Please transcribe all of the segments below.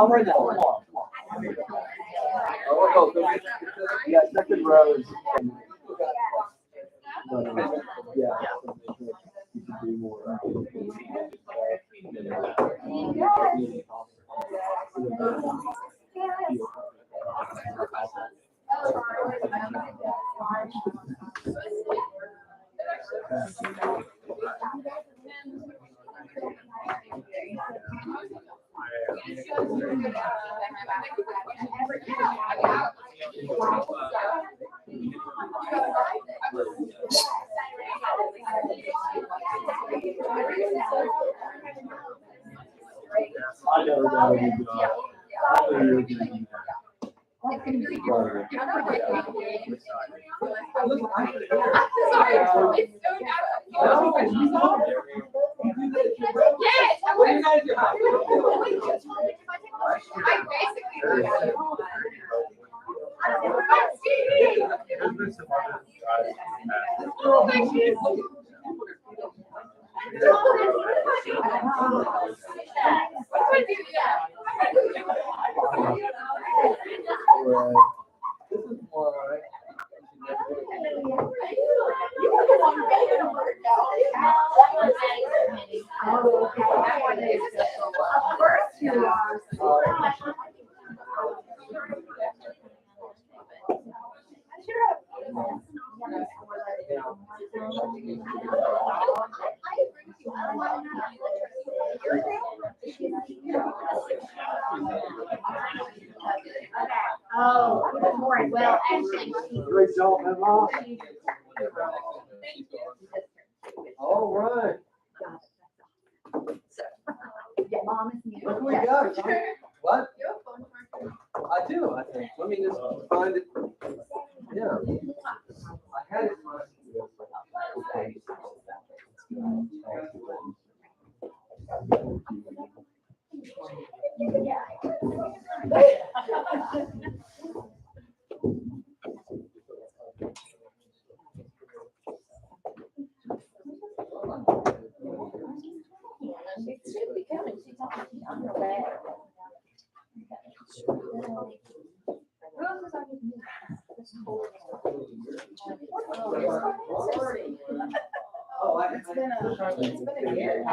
I'll bring that. Come on. Yeah, second row is. Yeah. You can do more. I never know you do. Oh, good morning. Well, actually, Great job, Emma. All right. yeah, Mom is new. What do we got? What? I do, I think. Let me just find it. Yeah. I had it in my. She should be coming. She's on her way. It's been a year.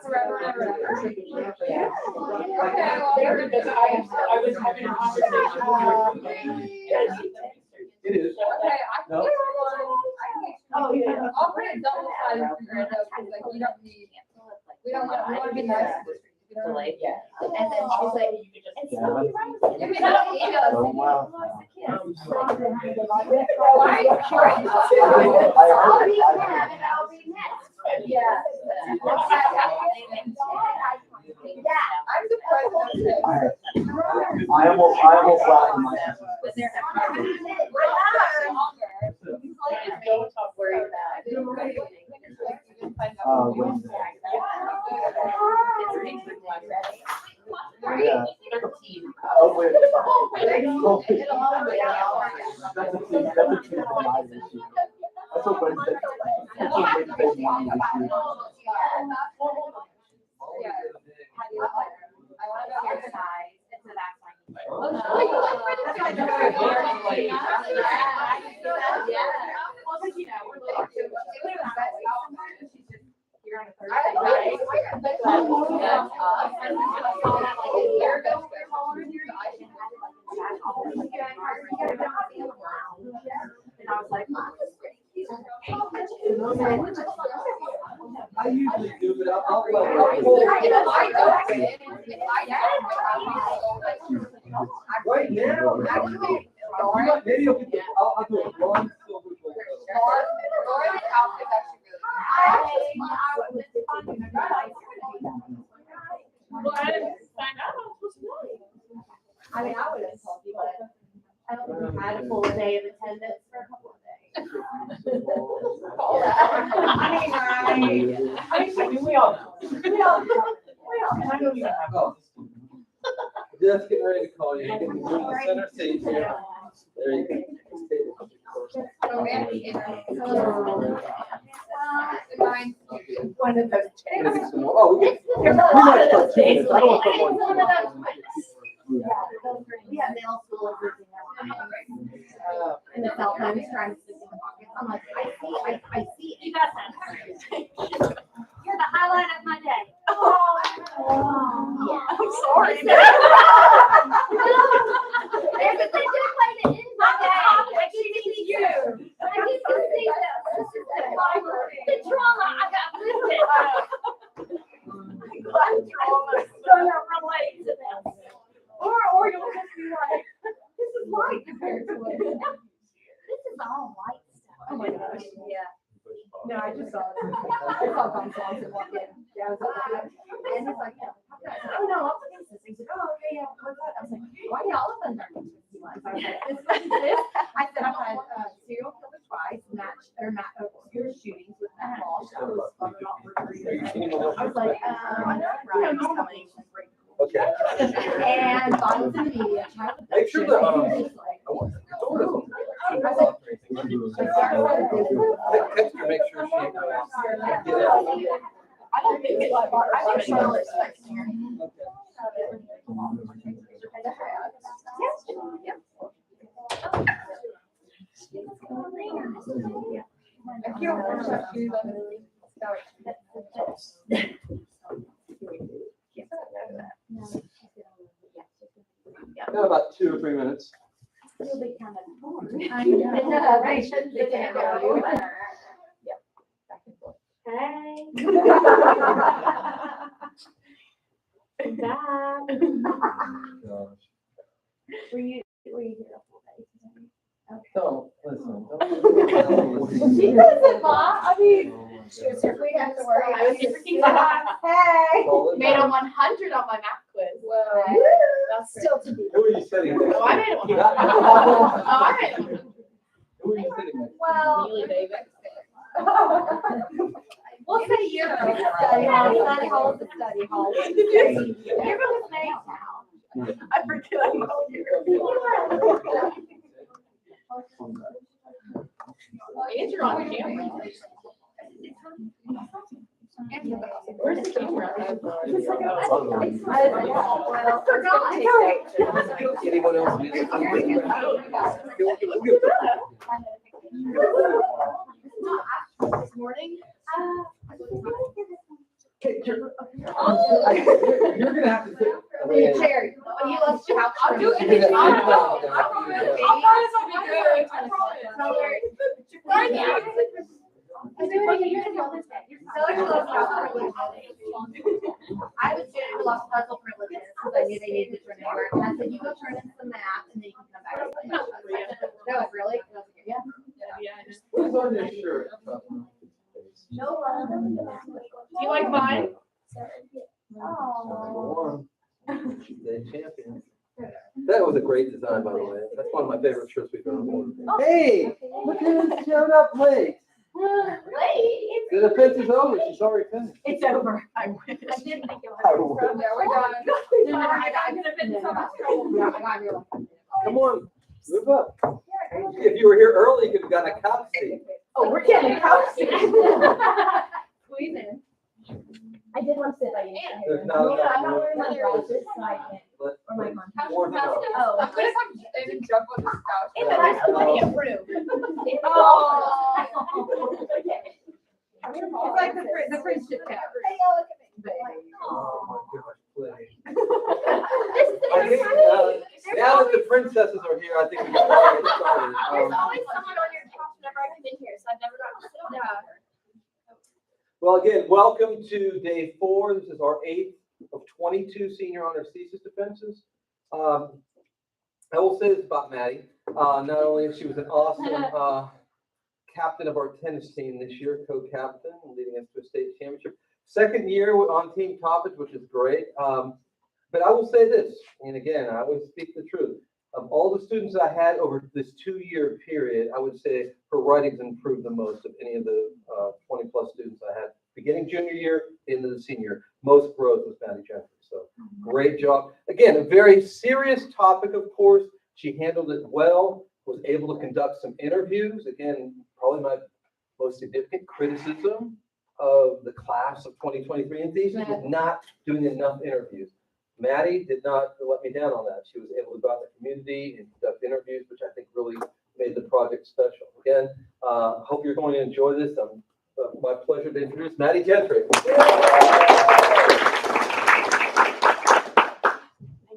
Forever and ever. Yeah. Okay, well, I was having a conversation. It is. Okay, No. Oh, yeah. I'll put it double sided for your though, because like we don't need, we want to be nice. Delayed, yeah. And then she's like, it's Yeah. so right. If we don't email us. Oh, wow. Why? I'll be mad and I'll be next. Yeah. I'm surprised. I almost laughed in my senses. Don't worry about it. Wednesday. Yeah. Oh, wait. Oh, wait. That's a team. That's a team wide issue. That's a Wednesday. That's a Wednesday morning issue. I want to go here tonight. I usually do, but I'll right now, actually, maybe I'll do it one silver gold. I mean, I would have told you, but I don't think I had a full day of attendance for a couple of days. I mean, we all know. We all know. And I don't even have. Oh. Just getting ready to call you. You can move the center seat here. There you go. So Maddie, one of those Maybe things. some more. Oh, we can. There's a We lot might of start those doing things. this. I don't want It's someone. one of those ones. We have nail schools and the cell phones trying to stick in the pockets. I'm like, I see. You got that. You're the highlight of my day. Yeah. I'm sorry. Everything just like the end of my day. I get to see you. I get to see this. This is the trauma I got lifted. I'm trauma. So you're related to this. Or you'll just be like, this is light compared to it. This is all white stuff. Oh my gosh. Yeah. No, I just saw it. I saw Gonzalez and walked in. Yeah, I was like, and he's like, yeah. Oh no, I'll take this. He's like, oh, okay, yeah, what's that? I was like, why do all of them are interesting ones? I was like, this was this. I said I've had serial killer twice, serial shootings with that ball. So I was fucking off for 3 years. I was like, normally. Okay. And violence in the media, child abduction. Make sure that, He was just like, I want to. I Text her, make sure she. I don't think it's like, I think Charlotte's texting her. I can't wash my shoes on the Got about 2 or 3 minutes. It'll be kind of boring. I know. They shouldn't be there. Yep. Back and forth. Hey. Back. Were you here a full day today? Don't listen. She doesn't, Ma. I mean, we have to worry. I was freaking Hey. Made a 100 on my math quiz. Whoa. That's still to be. Who are you sitting next to? Oh, I made it 100. Oh, I made it 100. Who are you sitting next to? Well. Neely David. We'll say you're from the study hall. Study hall is the study hall. You're from the snake town. I forget I know you. And you're on camera. Where's the camera? Anyone else? Need something? This morning? Okay, you're gonna have to sit. Cherry. Oh, you left your house. I'll do it. it. I'll I'll do it. promise. I'll be good. I promise. Right now. I was doing a lot of puzzle privileges because I knew they needed to turn in work. And I said, you go turn in some math and then you can come back. That was really? Yeah. Who's on your shirt? No. Do you like mine? Oh. The champion. That was a great design, by the way. That's one of my favorite shirts we've done. Hey, look at this, showed up late. Wait. The defense is over. She's already finished. It's over. I wish. I didn't think it was. I will. There we go. I'm gonna fit in so much trouble. Yeah, I got you. Come on, move up. If you were here early, you could have gotten a couch seat. Oh, we're getting a couch seat. Squeeze in. I did want to sit by you. There's not enough I'm not room. wearing my glasses, so I can't. Let- Or my contacts. More than enough. Oh. I could have come in and jump on this couch. Yeah, but I still want to get room. Oh. It's like the friendship cap. Oh my gosh, please. This is I think, now that the princesses are here, I think we can probably get started. There's always someone on your couch whenever I've been here, so I've never gotten to sit on it. Well, again, welcome to day 4. This is our 8th of 22 senior honors thesis defenses. I will say this about Maddie. Not only is she was an awesome captain of our tennis team this year, co-captain, leading us to a state championship. Second year on team topics, which is great. But I will say this, and again, I always speak the truth. Of all the students I had over this 2-year period, I would say her writing's improved the most of any of the 20 plus students I had. Beginning junior year into the senior, most growth was Maddie Gentry. So great job. Again, a very serious topic, of course. She handled it well, was able to conduct some interviews. Again, probably my most significant criticism of the class of 2023 in Thesis was not doing enough interviews. Maddie did not let me down on that. She was able to go out in the community and conduct interviews, which I think really made the project special. Again, hope you're going to enjoy this. My pleasure to introduce Maddie Gentry. Thank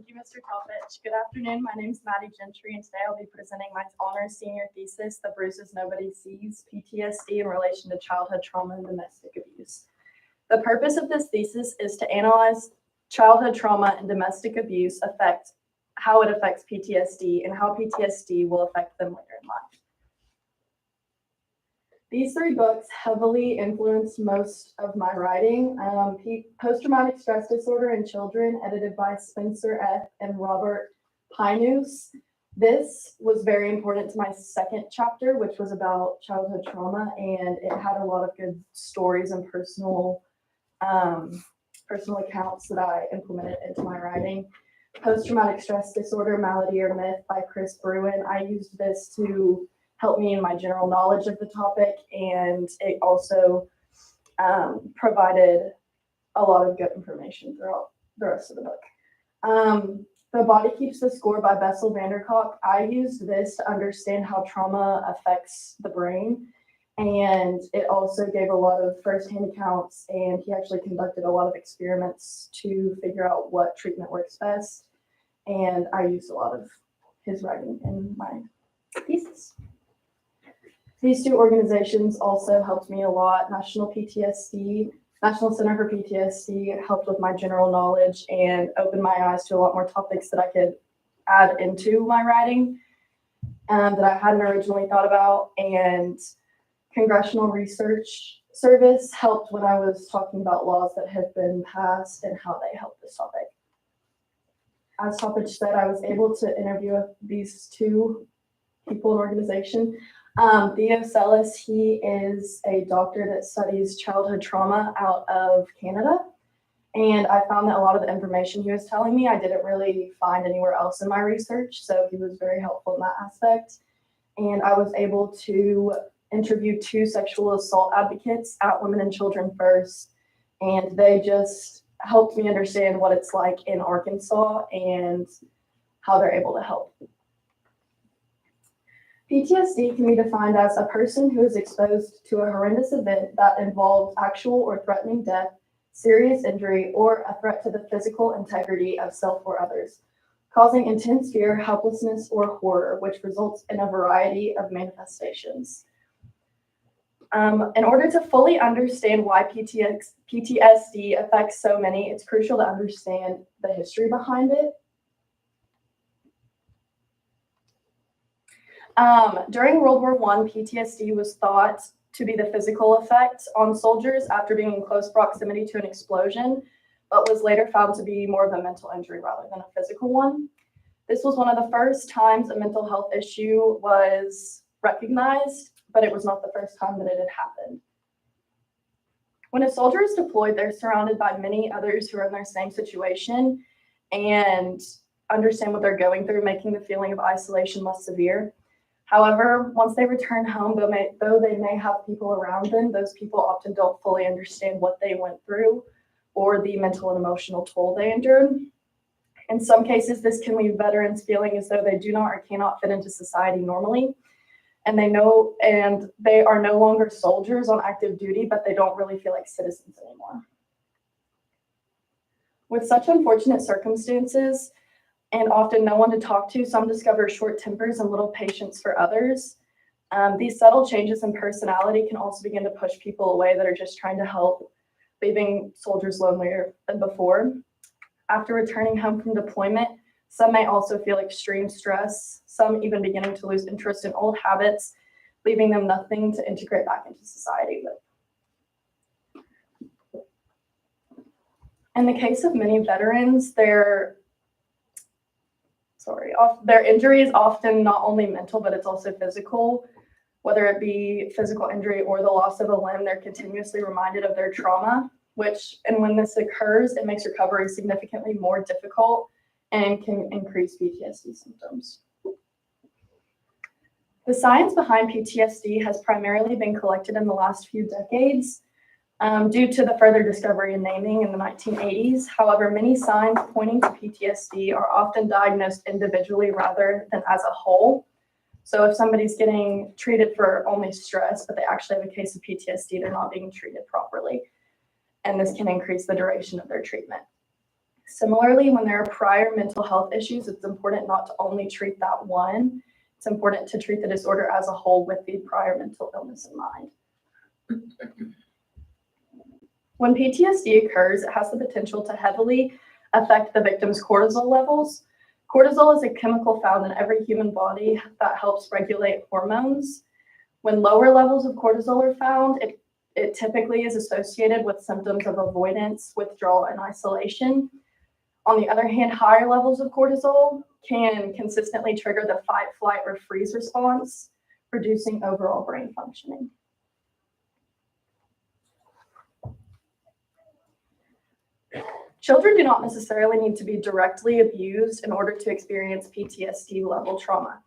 you, Mr. Talbot. Good afternoon. My name is Maddie Gentry, and today I'll be presenting my honors senior thesis, The Bruises Nobody Sees, PTSD in relation to childhood trauma and domestic abuse. The purpose of this thesis is to analyze childhood trauma and domestic abuse how it affects PTSD and how PTSD will affect them later in life. These three books heavily influenced most of my writing. Post-Traumatic Stress Disorder in Children, edited by Spencer F. and Robert Pinus. This was very important to my second chapter, which was about childhood trauma, and it had a lot of good stories and personal accounts that I implemented into my writing. Post-Traumatic Stress Disorder, Malady or Myth by Chris Bruin. I used this to help me in my general knowledge of the topic, and it also provided a lot of good information throughout the rest of the book. The Body Keeps the Score by Bessel van der Kolk. I used this to understand how trauma affects the brain, and it also gave a lot of firsthand accounts, and he actually conducted a lot of experiments to figure out what treatment works best, and I used a lot of his writing in my thesis. These two organizations also helped me a lot. National Center for PTSD helped with my general knowledge and opened my eyes to a lot more topics that I could add into my writing that I hadn't originally thought about. And Congressional Research Service helped when I was talking about laws that have been passed and how they help this topic. As Topic said, I was able to interview these two people and organization. Theo Sellis, he is a doctor that studies childhood trauma out of Canada. And I found that a lot of the information he was telling me, I didn't really find anywhere else in my research. So he was very helpful in that aspect. And I was able to interview two sexual assault advocates at Women and Children First. And they just helped me understand what it's like in Arkansas and how they're able to help. PTSD can be defined as a person who is exposed to a horrendous event that involves actual or threatening death, serious injury, or a threat to the physical integrity of self or others, causing intense fear, helplessness, or horror, which results in a variety of manifestations. In order to fully understand why PTSD affects so many, it's crucial to understand the history behind it. During World War I, PTSD was thought to be the physical effect on soldiers after being in close proximity to an explosion, but was later found to be more of a mental injury rather than a physical one. This was one of the first times a mental health issue was recognized, but it was not the first time that it had happened. When a soldier is deployed, they're surrounded by many others who are in their same situation and understand what they're going through, making the feeling of isolation less severe. However, once they return home, though they may have people around them, those people often don't fully understand what they went through or the mental and emotional toll they endured. In some cases, this can leave veterans feeling as though they do not or cannot fit into society normally, and they are no longer soldiers on active duty, but they don't really feel like citizens anymore. With such unfortunate circumstances, and often no one to talk to, some discover short tempers and little patience for others. These subtle changes in personality can also begin to push people away that are just trying to help, leaving soldiers lonelier than before. After returning home from deployment, some may also feel extreme stress, some even beginning to lose interest in old habits, leaving them nothing to integrate back into society with. In the case of many veterans, their injury is often not only mental, but it's also physical. Whether it be physical injury or the loss of a limb, they're continuously reminded of their trauma, and when this occurs, it makes recovery significantly more difficult and can increase PTSD symptoms. The science behind PTSD has primarily been collected in the last few decades. due to the further discovery and naming in the 1980s. However, many signs pointing to PTSD are often diagnosed individually rather than as a whole. So if somebody's getting treated for only stress, but they actually have a case of PTSD, they're not being treated properly. And this can increase the duration of their treatment. Similarly, when there are prior mental health issues, it's important not to only treat that one. It's important to treat the disorder as a whole with the prior mental illness in mind. When PTSD occurs, it has the potential to heavily affect the victim's cortisol levels. Cortisol is a chemical found in every human body that helps regulate hormones. When lower levels of cortisol are found, it typically is associated with symptoms of avoidance, withdrawal, and isolation. On the other hand, higher levels of cortisol can consistently trigger the fight, flight, or freeze response, reducing overall brain functioning. Children do not necessarily need to be directly abused in order to experience PTSD level trauma.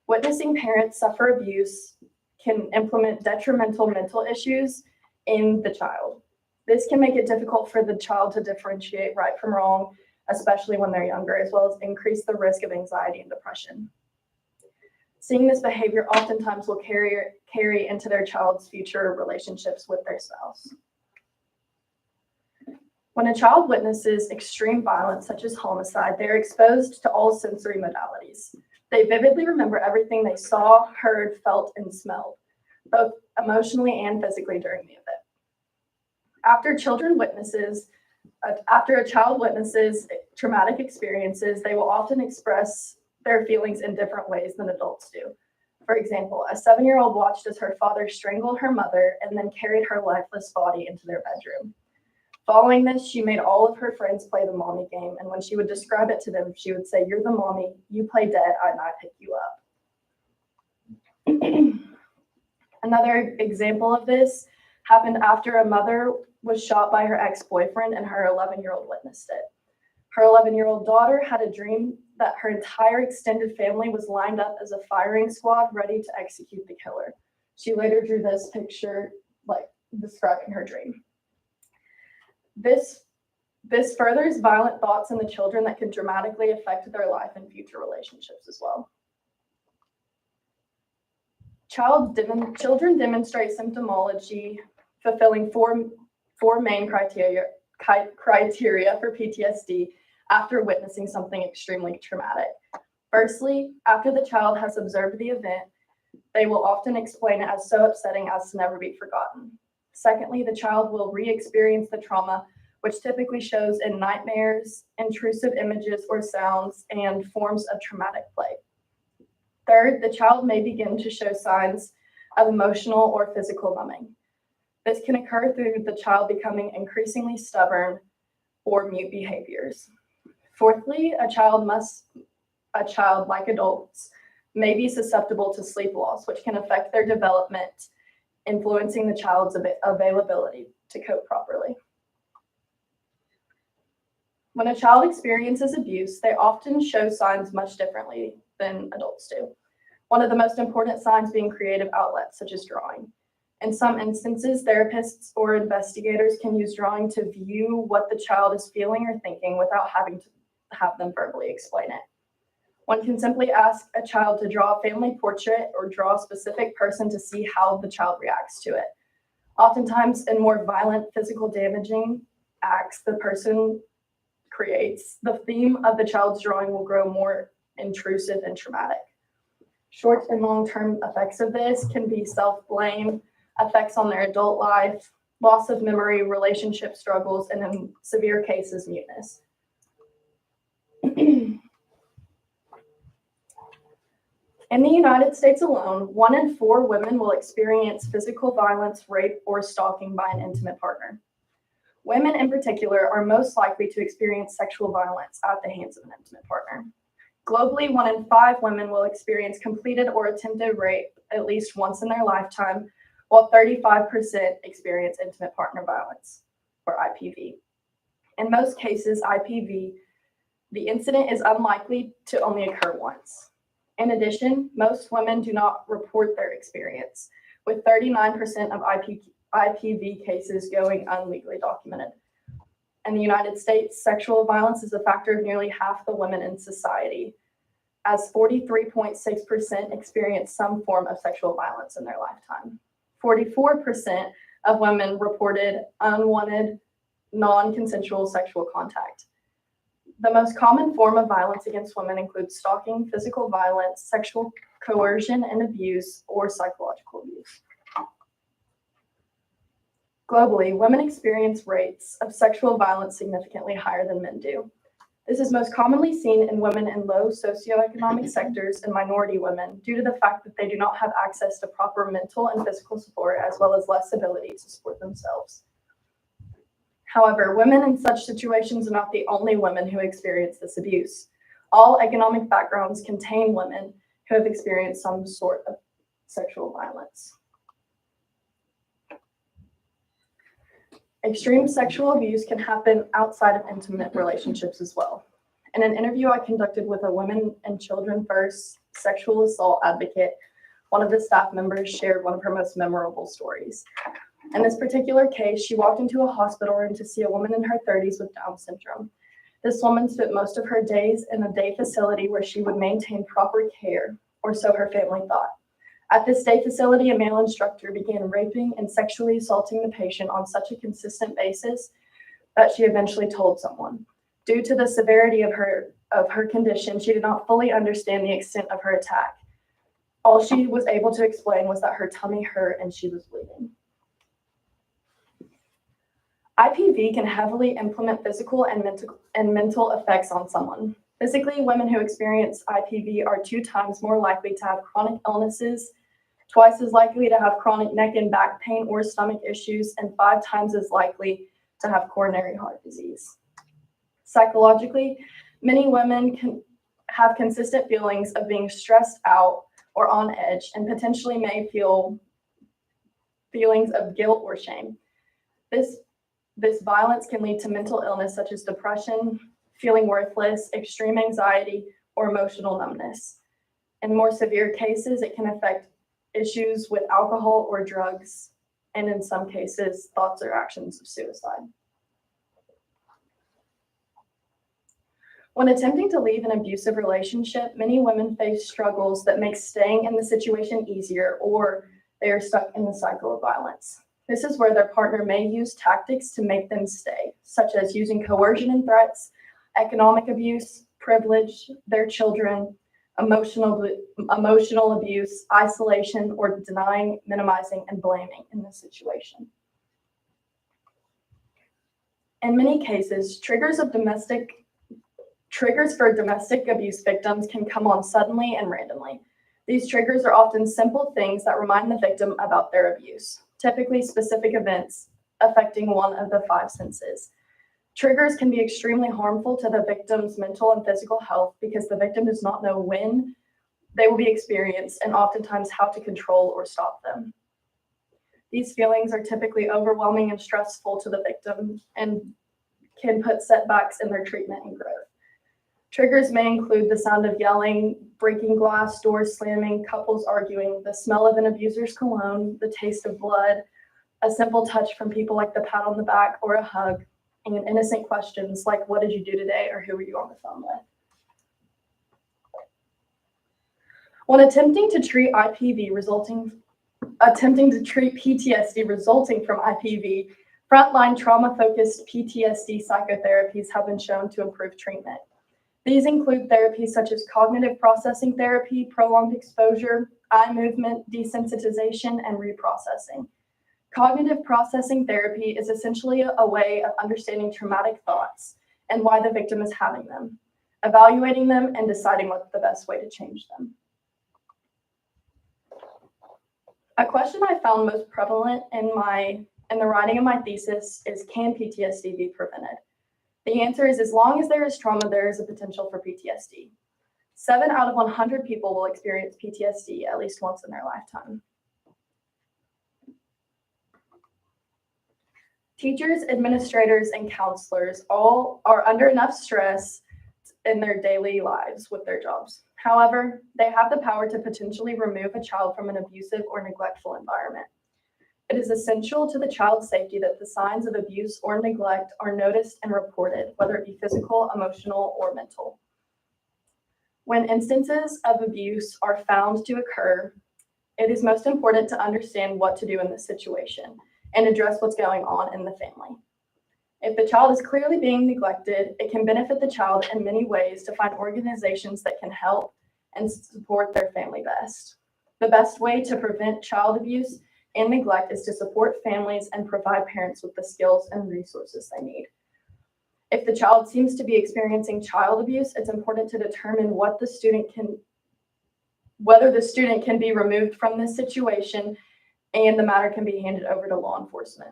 Witnessing parents suffer abuse can implement detrimental mental issues in the child. This can make it difficult for the child to differentiate right from wrong, especially when they're younger, as well as increase the risk of anxiety and depression. Seeing this behavior oftentimes will carry into their child's future relationships with their spouse. When a child witnesses extreme violence, such as homicide, they're exposed to all sensory modalities. They vividly remember everything they saw, heard, felt, and smelled, both emotionally and physically during the event. After a child witnesses traumatic experiences, they will often express their feelings in different ways than adults do. For example, a 7-year-old watched as her father strangled her mother and then carried her lifeless body into their bedroom. Following this, she made all of her friends play the mommy game, and when she would describe it to them, she would say, "You're the mommy, you play dead, and I pick you up." Another example of this happened after a mother was shot by her ex-boyfriend and her 11-year-old witnessed it. Her 11-year-old daughter had a dream that her entire extended family was lined up as a firing squad ready to execute the killer. She later drew this picture, describing her dream. This furthers violent thoughts in the children that can dramatically affect their life and future relationships as well. Children demonstrate symptomology fulfilling four main criteria for PTSD after witnessing something extremely traumatic. Firstly, after the child has observed the event, they will often explain it as so upsetting as to never be forgotten. Secondly, the child will re-experience the trauma, which typically shows in nightmares, intrusive images or sounds, and forms of traumatic play. Third, the child may begin to show signs of emotional or physical numbing. This can occur through the child becoming increasingly stubborn or mute behaviors. Fourthly, a child, like adults, may be susceptible to sleep loss, which can affect their development, influencing the child's availability to cope properly. When a child experiences abuse, they often show signs much differently than adults do. One of the most important signs being creative outlets, such as drawing. In some instances, therapists or investigators can use drawing to view what the child is feeling or thinking without having to have them verbally explain it. One can simply ask a child to draw a family portrait or draw a specific person to see how the child reacts to it. Oftentimes, in more violent physical damaging acts the person creates, the theme of the child's drawing will grow more intrusive and traumatic. Short and long-term effects of this can be self-blame, effects on their adult life, loss of memory, relationship struggles, and in severe cases, muteness. In the United States alone, 1 in 4 women will experience physical violence, rape, or stalking by an intimate partner. Women in particular are most likely to experience sexual violence at the hands of an intimate partner. Globally, 1 in 5 women will experience completed or attempted rape at least once in their lifetime, while 35% experience intimate partner violence, or IPV. In most cases, IPV, the incident is unlikely to only occur once. In addition, most women do not report their experience, with 39% of IPV cases going unlegally documented. In the United States, sexual violence is a factor of nearly half the women in society, as 43.6% experience some form of sexual violence in their lifetime. 44% of women reported unwanted, non-consensual sexual contact. The most common form of violence against women includes stalking, physical violence, sexual coercion and abuse, or psychological abuse. Globally, women experience rates of sexual violence significantly higher than men do. This is most commonly seen in women in low socioeconomic sectors and minority women due to the fact that they do not have access to proper mental and physical support, as well as less ability to support themselves. However, women in such situations are not the only women who experience this abuse. All economic backgrounds contain women who have experienced some sort of sexual violence. Extreme sexual abuse can happen outside of intimate relationships as well. In an interview I conducted with a Women and Children First sexual assault advocate, one of the staff members shared one of her most memorable stories. In this particular case, she walked into a hospital room to see a woman in her 30s with Down syndrome. This woman spent most of her days in a day facility where she would maintain proper care, or so her family thought. At this day facility, a male instructor began raping and sexually assaulting the patient on such a consistent basis that she eventually told someone. Due to the severity of her condition, she did not fully understand the extent of her attack. All she was able to explain was that her tummy hurt and she was bleeding. IPV can heavily implement physical and mental effects on someone. Physically, women who experience IPV are 2 times more likely to have chronic illnesses, twice as likely to have chronic neck and back pain or stomach issues, and 5 times as likely to have coronary heart disease. Psychologically, many women can have consistent feelings of being stressed out or on edge, and potentially may feel feelings of guilt or shame. This violence can lead to mental illness such as depression, feeling worthless, extreme anxiety, or emotional numbness. In more severe cases, it can affect issues with alcohol or drugs, and in some cases, thoughts or actions of suicide. When attempting to leave an abusive relationship, many women face struggles that make staying in the situation easier, or they are stuck in the cycle of violence. This is where their partner may use tactics to make them stay, such as using coercion and threats, economic abuse, privilege, their children, emotional abuse, isolation, or denying, minimizing, and blaming in this situation. In many cases, triggers for domestic abuse victims can come on suddenly and randomly. These triggers are often simple things that remind the victim about their abuse, typically specific events affecting one of the 5 senses. Triggers can be extremely harmful to the victim's mental and physical health because the victim does not know when they will be experienced and oftentimes how to control or stop them. These feelings are typically overwhelming and stressful to the victim and can put setbacks in their treatment and growth. Triggers may include the sound of yelling, breaking glass, doors slamming, couples arguing, the smell of an abuser's cologne, the taste of blood, a simple touch from people like the pat on the back or a hug, and innocent questions like, what did you do today, or who were you on the phone with? When attempting to treat PTSD resulting from IPV, frontline trauma-focused PTSD psychotherapies have been shown to improve treatment. These include therapies such as cognitive processing therapy, prolonged exposure, eye movement, desensitization, and reprocessing. Cognitive processing therapy is essentially a way of understanding traumatic thoughts and why the victim is having them, evaluating them, and deciding what's the best way to change them. A question I found most prevalent in the writing of my thesis is, can PTSD be prevented? The answer is, as long as there is trauma, there is a potential for PTSD. 7 out of 100 people will experience PTSD at least once in their lifetime. Teachers, administrators, and counselors all are under enough stress in their daily lives with their jobs. However, they have the power to potentially remove a child from an abusive or neglectful environment. It is essential to the child's safety that the signs of abuse or neglect are noticed and reported, whether it be physical, emotional, or mental. When instances of abuse are found to occur, it is most important to understand what to do in this situation and address what's going on in the family. If the child is clearly being neglected, it can benefit the child in many ways to find organizations that can help and support their family best. The best way to prevent child abuse and neglect is to support families and provide parents with the skills and resources they need. If the child seems to be experiencing child abuse, it's important to determine whether the student can be removed from this situation and the matter can be handed over to law enforcement.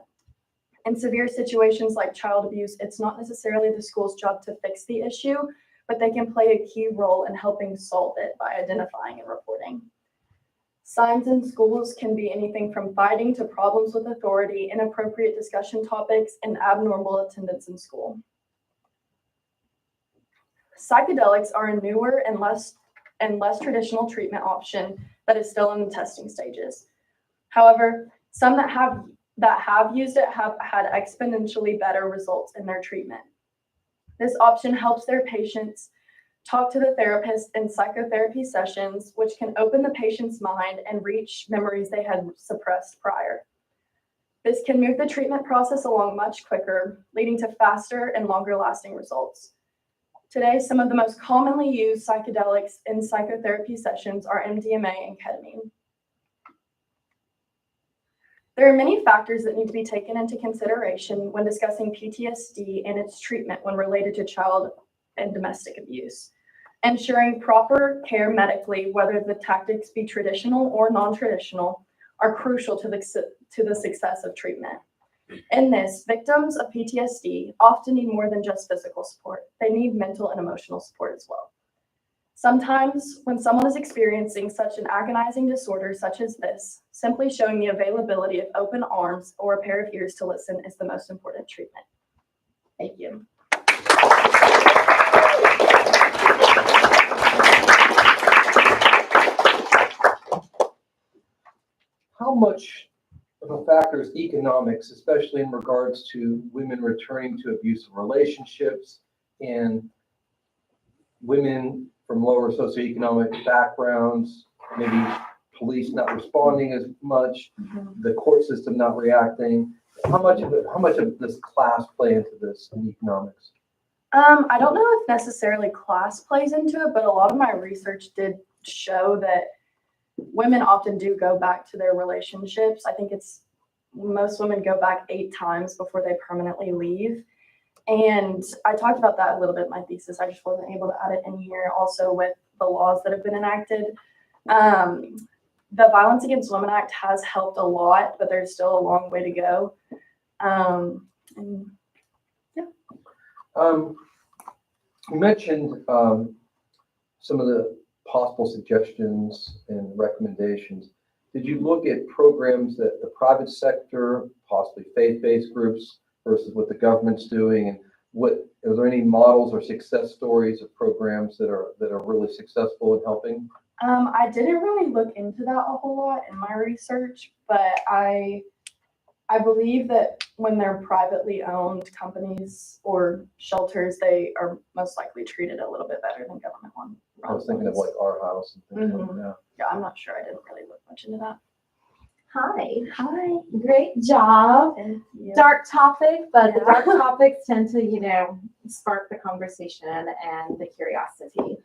In severe situations like child abuse, it's not necessarily the school's job to fix the issue, but they can play a key role in helping solve it by identifying and reporting. Signs in schools can be anything from fighting to problems with authority, inappropriate discussion topics, and abnormal attendance in school. Psychedelics are a newer and less traditional treatment option that is still in the testing stages. However, some that have used it have had exponentially better results in their treatment. This option helps their patients talk to the therapist in psychotherapy sessions, which can open the patient's mind and reach memories they had suppressed prior. This can move the treatment process along much quicker, leading to faster and longer lasting results. Today, some of the most commonly used psychedelics in psychotherapy sessions are MDMA and ketamine. There are many factors that need to be taken into consideration when discussing PTSD and its treatment when related to child and domestic abuse. Ensuring proper care medically, whether the tactics be traditional or non-traditional, are crucial to the success of treatment. In this, victims of PTSD often need more than just physical support. They need mental and emotional support as well. Sometimes, when someone is experiencing such an agonizing disorder such as this, simply showing the availability of open arms or a pair of ears to listen is the most important treatment. Thank you. How much of a factor is economics, especially in regards to women returning to abusive relationships and women from lower socioeconomic backgrounds, maybe police not responding as much, the court system not reacting? How much of this class play into this in economics? I don't know if necessarily class plays into it, but a lot of my research did show that women often do go back to their relationships. I think most women go back 8 times before they permanently leave. And I talked about that a little bit in my thesis. I just wasn't able to add it in here. Also with the laws that have been enacted. The Violence Against Women Act has helped a lot, but there's still a long way to go. You mentioned some of the possible suggestions and recommendations. Did you look at programs that the private sector, possibly faith-based groups, versus what the government's doing, and are there any models or success stories of programs that are really successful in helping? I didn't really look into that a whole lot in my research, but I believe that when they're privately owned companies or shelters, they are most likely treated a little bit better than government ones. I was thinking of like Our House and things like that. Yeah, I'm not sure. I didn't really look much into that. Hi. Great job. Thank you. Dark topic, but the Yeah. dark topics tend to, spark the conversation and the curiosity.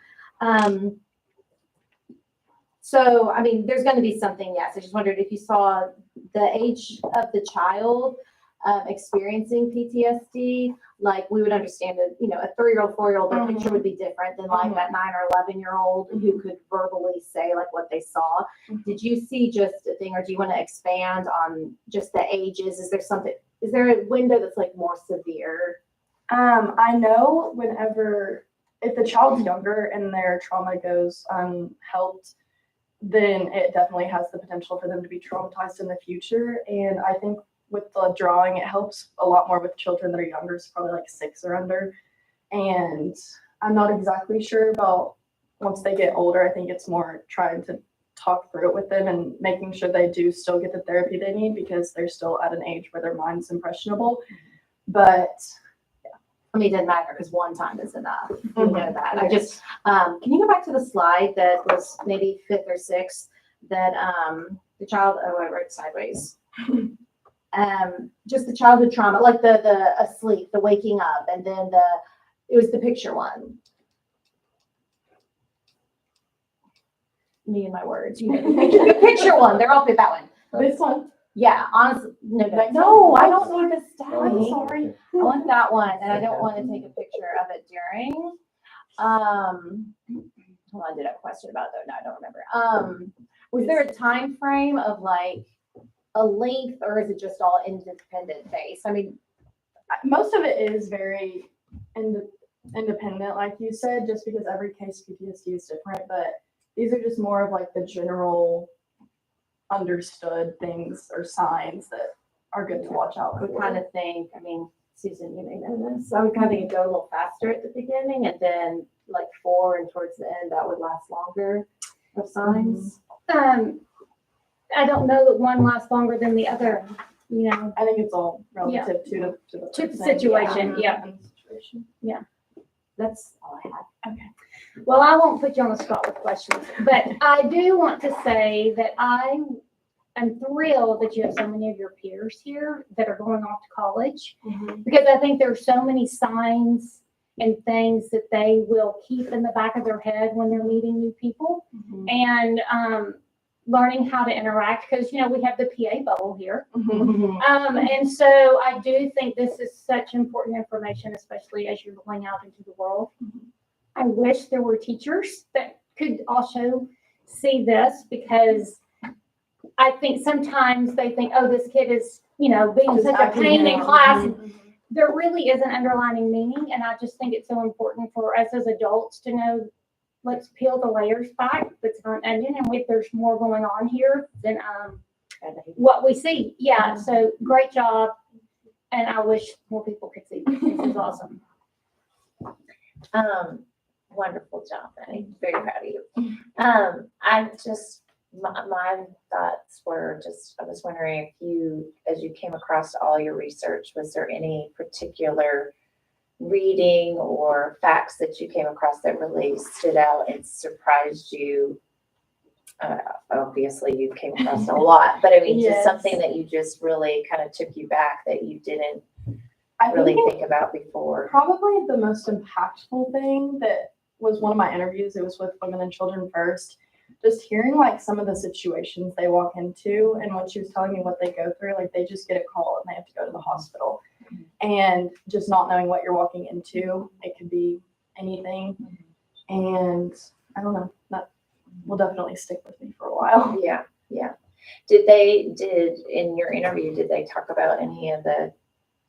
So, I mean, there's going to be something, yes. I just wondered if you saw the age of the child experiencing PTSD, like we would understand it, a 3-year-old, 4-year-old, their picture would be different than like that 9 or 11-year-old who could verbally say like what they saw. Did you see just a thing, or do you want to expand on just the ages? Is there a window that's like more severe? I know if the child's younger and their trauma goes unhelped, then it definitely has the potential for them to be traumatized in the future. And I think with the drawing, it helps a lot more with children that are younger, so probably like 6 or under. And I'm not exactly sure about once they get older. I think it's more trying to talk through it with them and making sure they do still get the therapy they need because they're still at an age where their mind's impressionable. But I mean, it doesn't matter because one time is enough. You Mhm. know that. I just, can you go back to the slide that was maybe fifth or sixth that, the child, oh, I wrote sideways. Just the childhood trauma, like the asleep, the waking up, and then it was the picture one. Me and my words, you know, the picture one, they're all good, that one. this one, Yeah, honestly, no, I don't need the I'm static. sorry. I want that one, and I don't want to take a picture of it during. Hold on, I did have a question about it though. No, I don't remember. Was there a time frame of like a length, or is it just all independent based? I mean, Most of it is very independent, like you said, just because every case PTSD is different, but these are just more of like the general understood things or signs that are good to watch out I would for. kind of think, I mean, Susan, you may know this. I would kind of think it'd go a little faster at the beginning, and then like 4 and towards the end, that would last longer of signs. I don't know that one lasts longer than the other, you know. I think it's all relative to the To the person, situation, yeah. and the situation. That's all I had. Well, I won't put you on the spot with questions, but I do want to say that I am thrilled that you have so many of your peers here that are going off to college, because I think there are so many signs and things that they will keep in the back of their head when they're meeting new people, and learning how to interact, because, you know, we have the PA bubble here. And so I do think this is such important information, especially as you're going out into the world. I wish there were teachers that could also see this, because I think sometimes they think, oh, this kid is, you know, being Just such a acting pain in out. class. There really is an underlining meaning, and I just think it's so important for us as adults to know, let's peel the layers back. Let's not onion, and if there's more going on here than what we see. Yeah, so great job, and I wish more people could see this. This is awesome. Wonderful job, Maddie. Very proud of you. I'm just, my thoughts were just, I was wondering if you, as you came across all your research, was there any particular reading or facts that you came across that really stood out and surprised you? Obviously you came across a lot, but I mean, just Yes. something that you just really kind of took you back that you didn't I really think think about before. probably the most impactful thing that was one of my interviews, it was with Women and Children First, just hearing like some of the situations they walk into, and when she was telling me what they go through, like they just get a call and they have to go to the hospital, and just not knowing what you're walking into, it could be anything, and I don't know, that will definitely stick with me for a while. Yeah, yeah. Did in your interview, did they talk about any of the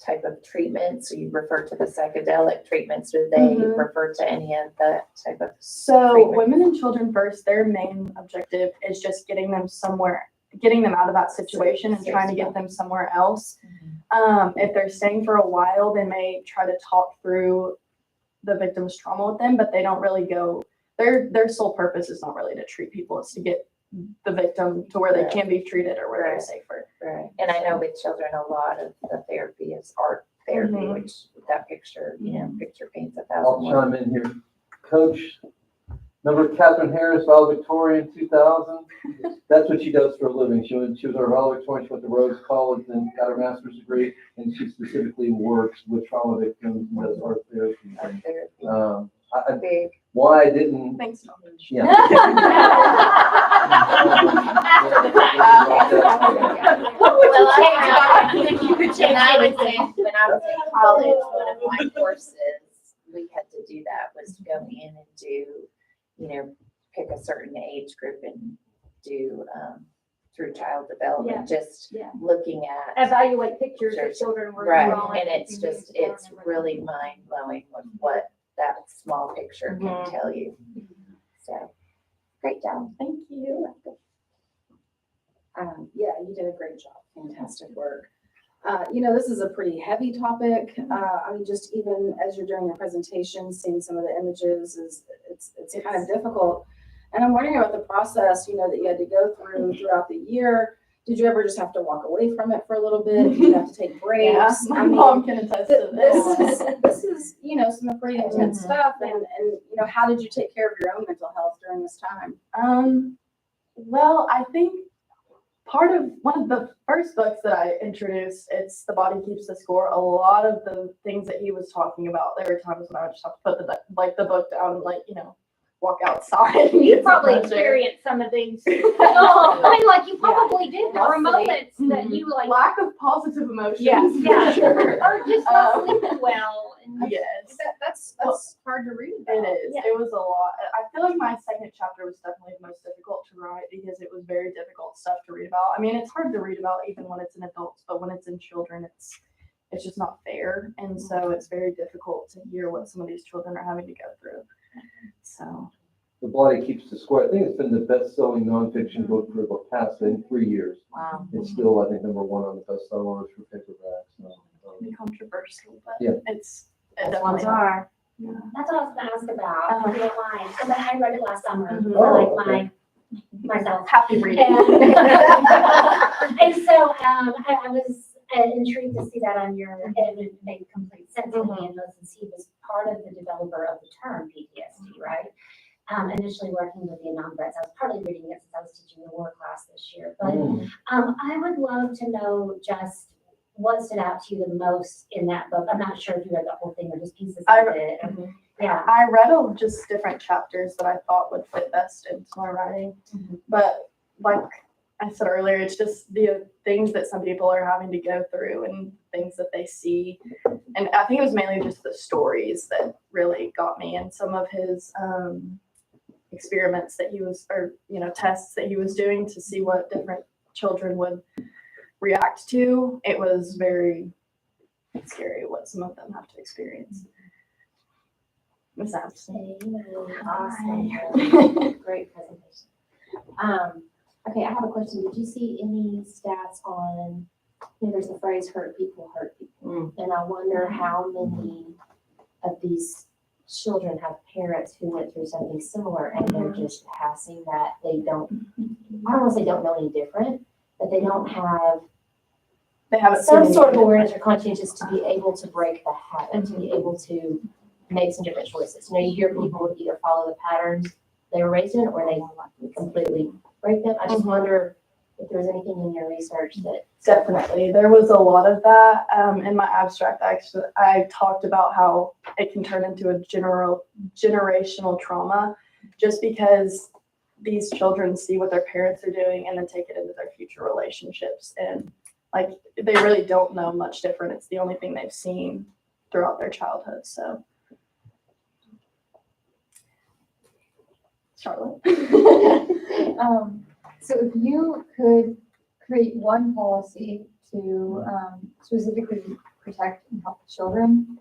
type of treatments? You referred to the psychedelic treatments. Did they Mhm. refer to any of the type of? So treatment? Women and Children First, their main objective is just getting them out of that situation and trying to get them somewhere else. If they're staying for a while, they may try to talk through the victim's trauma with them, but they don't really go, their sole purpose is not really to treat people, it's to get the victim to where they can be treated or where they're Right. safer. Right. And I know with children, a lot of the therapy is art therapy, Mhm. which that picture, picture paints a I'll thousand chime words. in here. Coach, remember Catherine Harris, valedictorian 2000? That's what she does for a living. She was our valedictorian. She went to Rhodes College and got her master's degree, and she specifically works with trauma victims and does art therapy. Art therapy. I, why I didn't, Thanks so much. yeah. Well, you could change anything. When I was in college, one of my courses, we had to do that, was to go in and do, pick a certain age group and do, through child development, just Yeah. looking at. Evaluate pictures that children were Right, drawing. and it's really mind blowing with what that small picture can tell you. So, great job. Thank you. Yeah, you did a great job. Fantastic work. This is a pretty heavy topic. Just even as you're doing your presentation, seeing some of the images it's kind of difficult. And I'm wondering about the process, you know, that you had to go through throughout the year. Did you ever just have to walk away from it for a little bit? Did you have to take breaks? Yeah, I my mean, mom can attest to this is, you know, some pretty intense stuff. And, you know, how did you take care of your own mental health during this time? Well, I think one of the first books that I introduced, it's The Body Keeps the Score. A lot of the things that he was talking about, there were times when I would just have to put the book down and walk outside. You probably experienced some of these. I mean, like you probably did. There were moments that you like. Lack of positive emotions. Yes. Yeah. for sure. Or just not sleeping well. And Yes. That's hard to read It about. is. It was a lot. I feel like my second chapter was definitely the most difficult to write because it was very difficult stuff to read about. I mean, it's hard to read about even when it's in adults, but when it's in children, it's just not fair. And so it's very difficult to hear what some of these children are having to go through. So. The Body Keeps the Score. I think it's been the best-selling nonfiction book for the past 3 years. Wow. It's still, I think, #1 on the bestseller list for paperbacks. So, Controversial, but Yeah. it's Ones definitely are. That's what I was gonna ask about, if you don't mind. I read it last summer, Mhm. Oh, for like myself. happy reading. And so, I was intrigued to see that on your, and it made complete sense to me, and since he was part of the developer of the term PTSD, right? Initially working with the non-vets, I was partly reading it since I was teaching the war class this year, but I would love to know just what stood out to you the most in that book. I'm not sure if you read the whole thing or just pieces of it. Yeah. I read just different chapters that I thought would fit best into my writing. But like I said earlier, it's just the things that some people are having to go through and things that they see. And I think it was mainly just the stories that really got me, and some of his experiments that he was, or tests that he was doing to see what different children would react to. It was very scary what some of them have to experience. It's Awesome. Great presentation. Okay, I have a question. Did you see any stats on, there's the phrase hurt people. And I wonder how many of these children have parents who went through something similar and they're just passing that. They don't, I don't want to say don't know any different, but they don't have some sort of awareness or conscientious to be able to break the habit, to be able to make some different choices. You hear people either follow the patterns they were raised in or they completely break them. I just wonder if there was anything in your research that. Definitely. There was a lot of that. In my abstract, actually, I talked about how it can turn into a generational trauma just because these children see what their parents are doing and then take it into their future relationships. And they really don't know much different. It's the only thing they've seen throughout their childhood. So, Charlotte. So if you could create one policy to specifically protect and help children,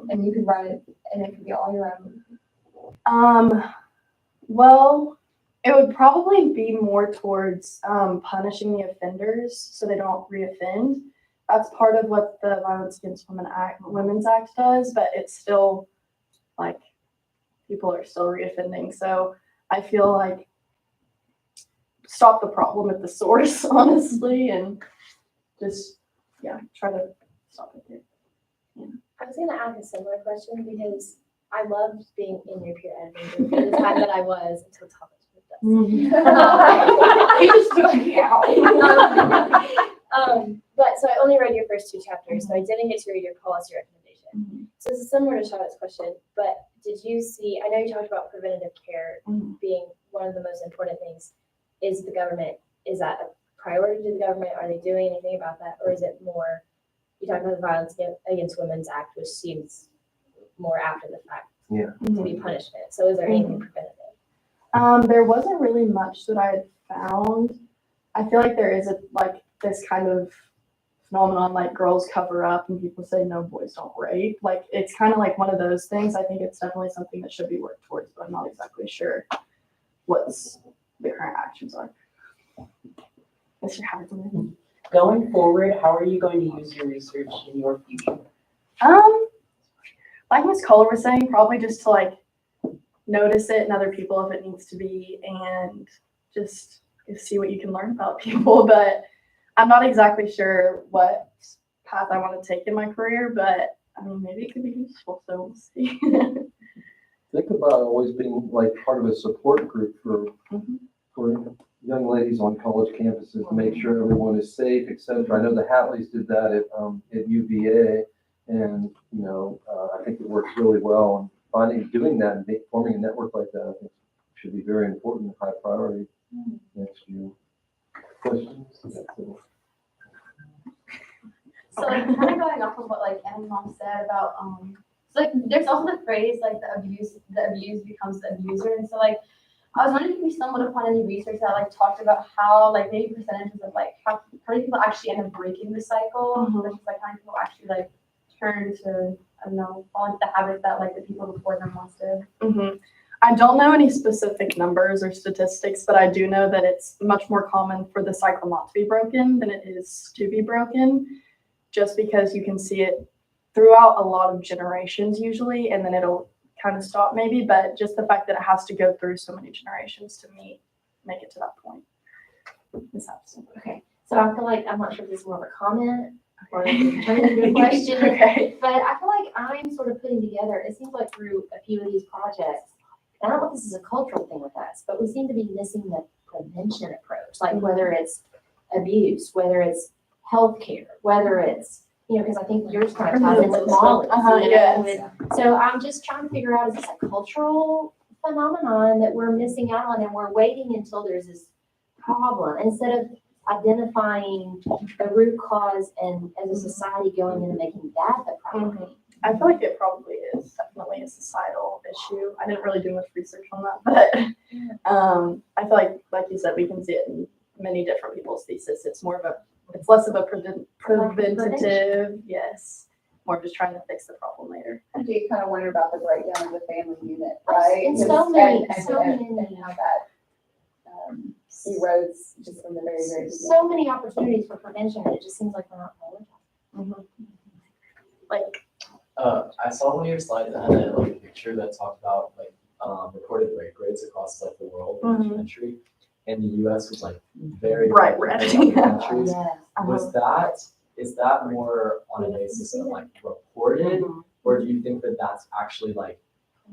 and you could write it, and it could be all your own. Well, it would probably be more towards punishing the offenders so they don't reoffend. That's part of what the Violence Against Women's Act does, but it's still people are still reoffending. So I feel like stop the problem at the source, honestly, and just try to stop it there. I was going to ask a similar question because I loved being in your peer editing group at the time that I was until Thomas moved us. But so I only read your first 2 chapters, so I didn't get to read your policy recommendation. So this is similar to Charlotte's question, but did you see, I know you talked about preventative care being one of the most important things. Is that a priority to the government? Are they doing anything about that? Or is it more, you talked about the Violence Against Women's Act, which seems more after the fact to be punishment. So is there anything preventative? There wasn't really much that I had found. I feel like there is this kind of phenomenon, girls cover up and people say no, boys don't rape. It's kind of like one of those things. I think it's definitely something that should be worked towards, but I'm not exactly sure what's the current actions are. Mr. Howard. Going forward, how are you going to use your research in your future? Like Ms. Kohler was saying, probably just to notice it in other people if it needs to be, and just see what you can learn about people. But I'm not exactly sure what path I want to take in my career, but I mean, maybe it could be useful, so we'll see. Think about always being like part of a support group for young ladies on college campuses to make sure everyone is safe, etc. I know the Hatleys did that at UVA, and I think it works really well. And doing that and forming a network like that, I think should be very important and high priority next year. Questions? So like kind of going off of what like Emma Mom said about so like there's also the phrase like the abuse becomes the abuser, and so like I was wondering if you stumbled upon any research that like talked about how like maybe percentages of like how many people actually end up breaking the cycle versus like how many people actually like turn to I don't know fall into the habits that like the people before them once did. I don't know any specific numbers or statistics, but I do know that it's much more common for the cycle not to be broken than it is to be broken, just because you can see it throughout a lot of generations usually, and then it'll kind of stop maybe, but just the fact that it has to go through so many generations to make it to that point is absolutely. Okay, so I feel like, I'm not sure if this is more of a comment or turn it into a question, Okay. but I feel like I'm sort of putting together, it seems like through a few of these projects, and I don't know if this is a cultural thing with us, but we seem to be missing the prevention approach, like whether it's abuse, whether it's healthcare, whether it's, because I think yours kind of ties in with Molly. So I'm just trying to figure out, is this a cultural phenomenon that we're missing out on and we're waiting until there's this problem instead of identifying the root cause and as a society going in and making that the priority? I feel like it probably is definitely a societal issue. I didn't really do much research on that, but I feel like you said, we can see it in many different people's thesis. It's less of a preventative, yes, more of just trying to fix the problem later. I do kind of wonder about the breakdown of the family unit, right? And so many. And how that erodes just from the very, very beginning. So many opportunities for prevention, and it just seems like we're not prioritizing. Like, I saw one of your slides that had a picture that talked about recorded rape rates across the world in each country, and the U.S. was very bright red. Countries. Is that more on a basis of reported, or do you think that that's actually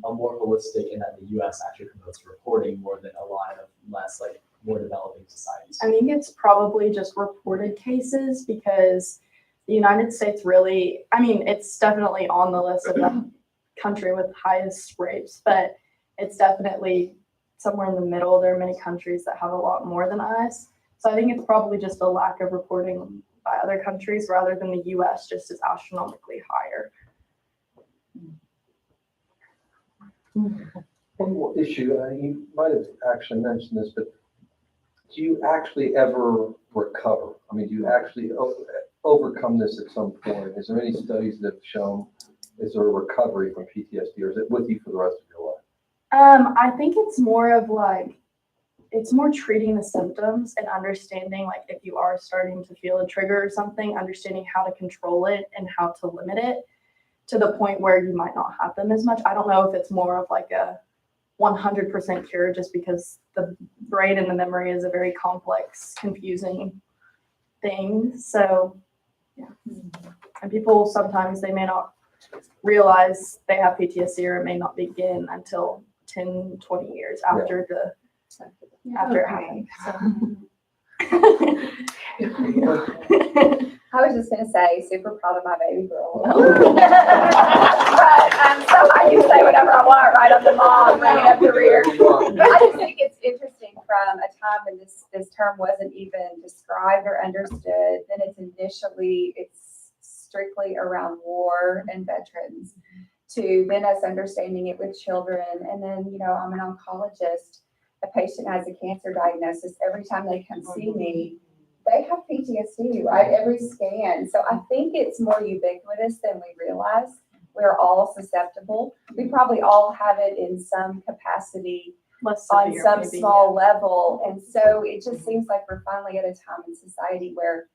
a more holistic in that the U.S. actually promotes reporting more than a lot of less more developing societies? I think it's probably just reported cases, because the United States really, it's definitely on the list of the country with highest rapes, but it's definitely somewhere in the middle. There are many countries that have a lot more than us. So I think it's probably just a lack of reporting by other countries rather than the US just is astronomically higher. One more issue, you might have actually mentioned this, but do you actually ever recover? Do you actually overcome this at some point? Is there any studies that have shown, is there a recovery from PTSD, or is it with you for the rest of your life? I think it's more of it's more treating the symptoms and understanding if you are starting to feel a trigger or something, understanding how to control it and how to limit it to the point where you might not have them as much. I don't know if it's more of a 100% cure, just because the brain and the memory is a very complex, confusing thing. So yeah, and people sometimes they may not realize they have PTSD, or it may not begin until 10, 20 years after after it happened. I was just gonna say, super proud of my baby girl. So I can say whatever I want, right? I'm the mom, bringing up the rear. I just think it's interesting from a time when this term wasn't even described or understood. Then it's strictly around war and veterans, to then us understanding it with children. And then, I'm an oncologist. A patient has a cancer diagnosis. Every time they come see me, they have PTSD, right? Every scan. So I think it's more ubiquitous than we realize. We're all susceptible. We probably all have it in some capacity, on some small level. And so it just seems like we're finally at a time in society where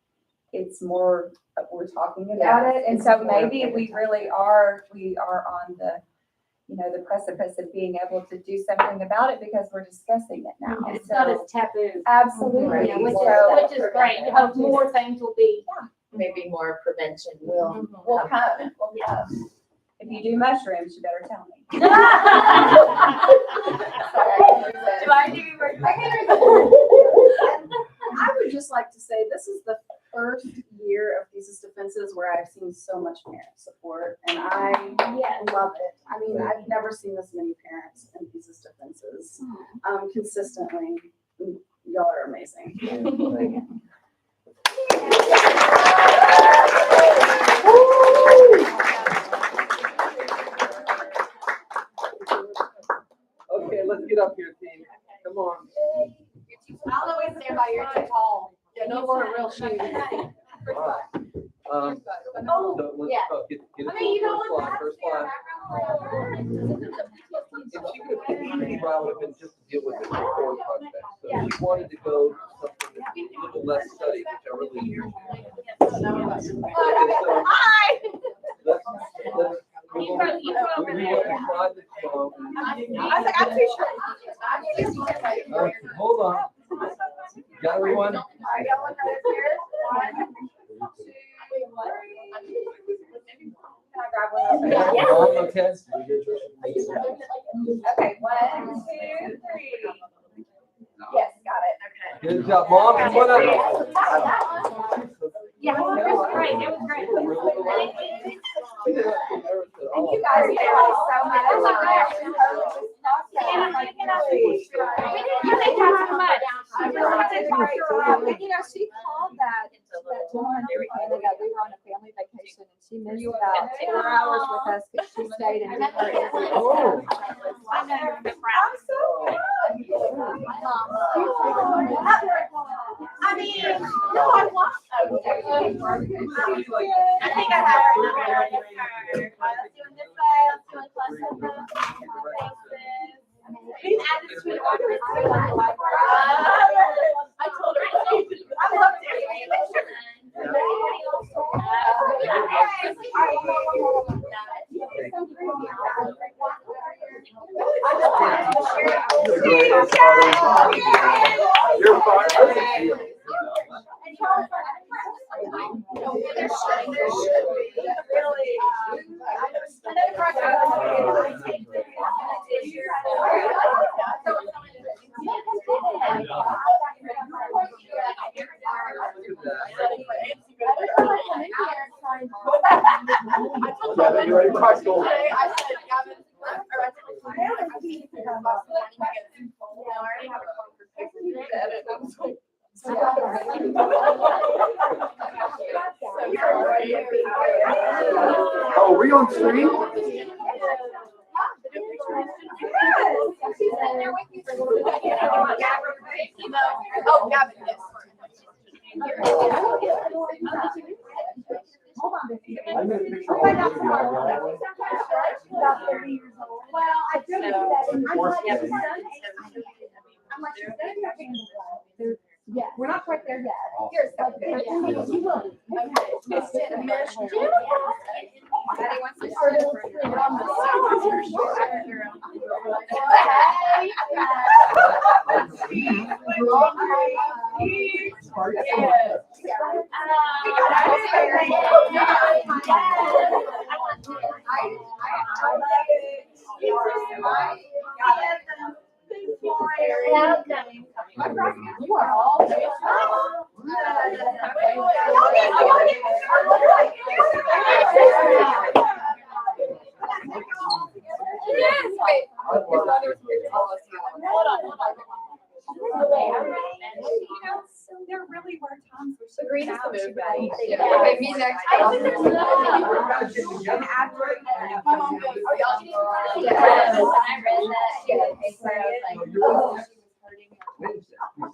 it's more, we're talking about it. And so maybe we really are, on the, the precipice of being able to do something about it because we're discussing it now. It's not So, as taboo. absolutely. Yeah, which So, is great. I hope more things will be. Maybe more prevention will we'll come. come, we'll come. If you do mushrooms, you better tell me. Do I do I would just like to say, this is the first year of Thesis Defenses where I've seen so much parent support, and I love it. I mean, I've never seen this many parents in Thesis Defenses, consistently. Y'all are amazing. Okay, let's get up here, team. Come on. I'll always stand by your too tall. Yeah, no more real shoes. So let's go. Get it I mean, you know first what? line, first line. If she could have community route would have been just to deal with the core project. So if she wanted to go to something that's a little less study, which I really appreciate. Okay, so let's we want to slide this along. I was like, I'm too short. Okay, hold on. Got everyone? All right, y'all look right here. 1, 2, 3. Can I grab one? Yeah. Yeah. Hold on, okay. Okay, 1, 2, 3. Yes, got it. Okay. Good job, Mom. Come on up. Yeah, it was great. It was great. And you guys did so much. She called that woman we were on a family vacation and she missed about 4 hours with us because she stayed and did her Oh. I'm so I mean, no, I want. I think I have her number. Let's do this side. Let's do plus faces. We can add this to the order. I told her. I love it. You're fine. You ready for high school? Oh, are we on stream? Oh, Gavin, yes. Hold on. I made a picture of Well, I do that. I'm like, yeah, we're not quite there yet. Here's But something. you will. Maddie wants to Or share. we're on the You are all. There really were times where she Green is the was move, out, Maddie. she Yeah. was- Okay, me next. And after, my mom goes, Oh, y'all need to- yeah. When I read that, Yeah. it's like, I was like, Oh. Oh.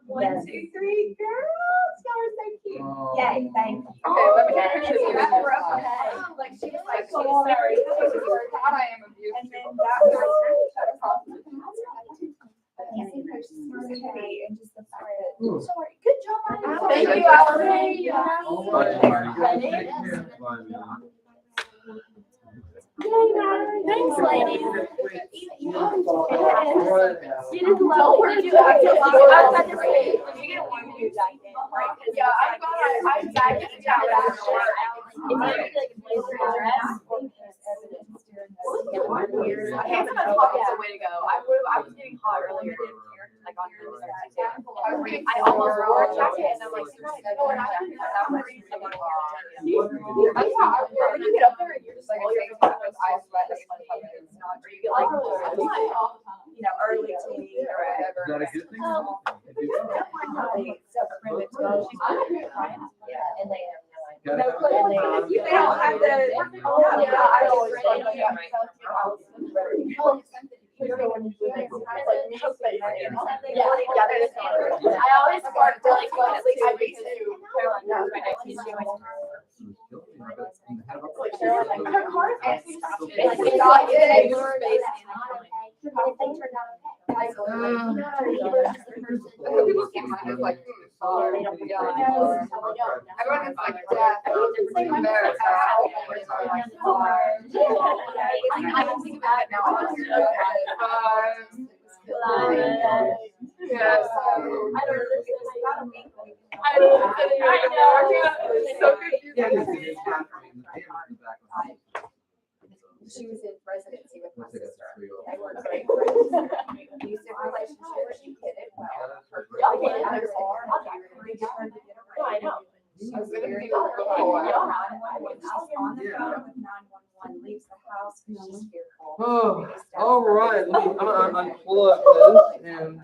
1, 2, 3, girls, y'all are so cute. Yay, thank you. Okay, let me take a picture of you. Like, she was like, so sorry. God, I am abused. And then that was heavy and just the fact that. Sorry, good job. Thank you, Valerie. Thanks, ladies. You Don't didn't love Don't it. worry, I was about to say, You get one new jacket, right? yeah, I'm back in town. It's either like a blazer and dress or I can't sometimes hot is the way to go. I was getting hot earlier this year, like on Tuesday. I almost wore a jacket and I'm like, no, we're not gonna do that. I'm ready to go. When you get up there and you're just like, all your eyes wet, it's not, or you get like, you know, early tea or whatever. Is that a good thing? So primitive. Yeah, and they have no idea. Gotta have a good time. They don't have the, yeah, I always like that. I always spark really fun, at least I do too. Her car is people can't mind it's like, sorry. Everyone is like, yeah. Embarrassed. I can think about it now. Yeah, so I don't She was in residency with my sister. They were great friends. Abusive relationship, she hid it well. Her others are, we turned to get around. I know. She was very fearful. 911, she's on the phone with 911, leaves the house because she's fearful. Oh, all right. I'm gonna unplug this and